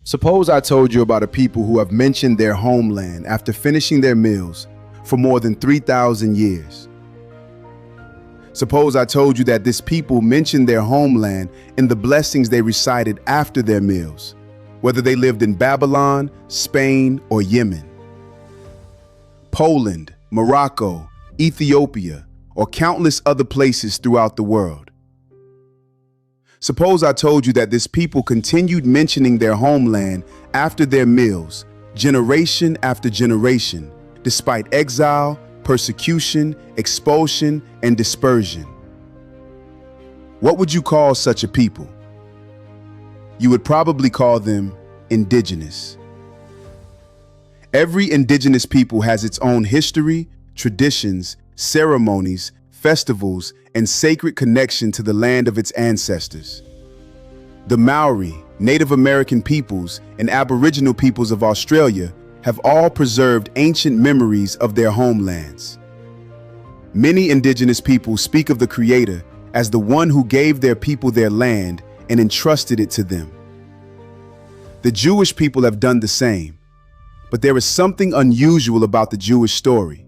Suppose I told you about a people who have mentioned their homeland after finishing their meals for more than 3,000 years. Suppose I told you that this people mentioned their homeland in the blessings they recited after their meals, whether they lived in Babylon, Spain, or Yemen. Poland, Morocco, Ethiopia, or countless other places throughout the world. Suppose I told you that this people continued mentioning their homeland after their meals, generation after generation, despite exile, persecution, expulsion, and dispersion. What would you call such a people? You would probably call them indigenous. Every indigenous people has its own history, traditions, ceremonies, festivals, and sacred connection to the land of its ancestors. The Maori, Native American peoples, and Aboriginal peoples of Australia have all preserved ancient memories of their homelands. Many indigenous peoples speak of the Creator as the one who gave their people their land and entrusted it to them. The Jewish people have done the same, but there is something unusual about the Jewish story.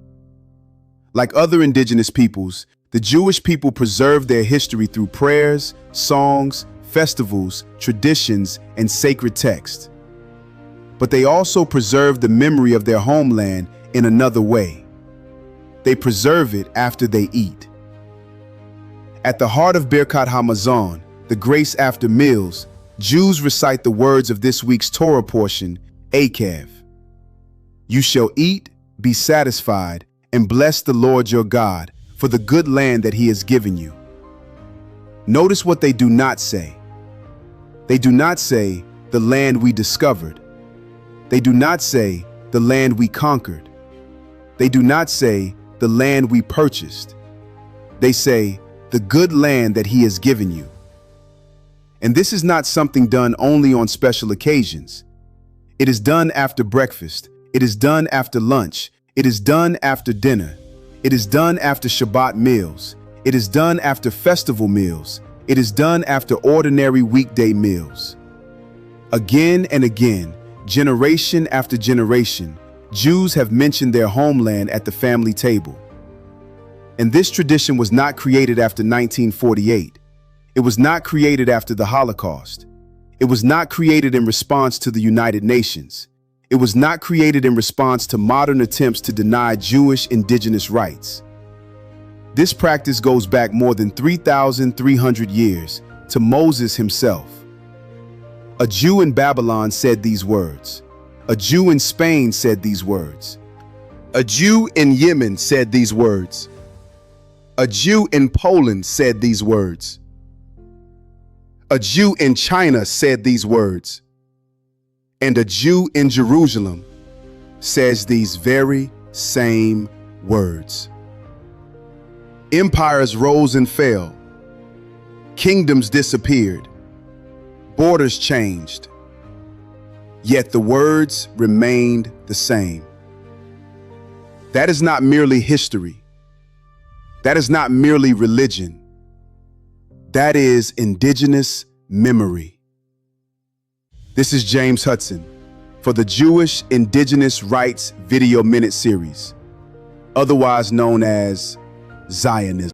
Like other indigenous peoples, the Jewish people preserve their history through prayers, songs, festivals, traditions, and sacred texts. But they also preserve the memory of their homeland in another way. They preserve it after they eat. At the heart of Birkat Hamazon, the grace after meals, Jews recite the words of this week's Torah portion, Akav. You shall eat, be satisfied, and bless the Lord your God for the good land that he has given you. Notice what they do not say. They do not say, the land we discovered. They do not say, the land we conquered. They do not say, the land we purchased. They say, the good land that he has given you. And this is not something done only on special occasions. It is done after breakfast. It is done after lunch. It is done after dinner. It is done after Shabbat meals. It is done after festival meals. It is done after ordinary weekday meals. Again and again, generation after generation, Jews have mentioned their homeland at the family table. And this tradition was not created after 1948. It was not created after the Holocaust. It was not created in response to the United Nations. It was not created in response to modern attempts to deny Jewish indigenous rights. This practice goes back more than 3,300 years to Moses himself. A Jew in Babylon said these words. A Jew in Spain said these words. A Jew in Yemen said these words. A Jew in Poland said these words. A Jew in China said these words. And a Jew in Jerusalem says these very same words. Empires rose and fell. Kingdoms disappeared. Borders changed. Yet the words remained the same. That is not merely history. That is not merely religion. That is indigenous memory. This is James Hudson for the Jewish Indigenous Rights Video Minute Series, otherwise known as Zionism.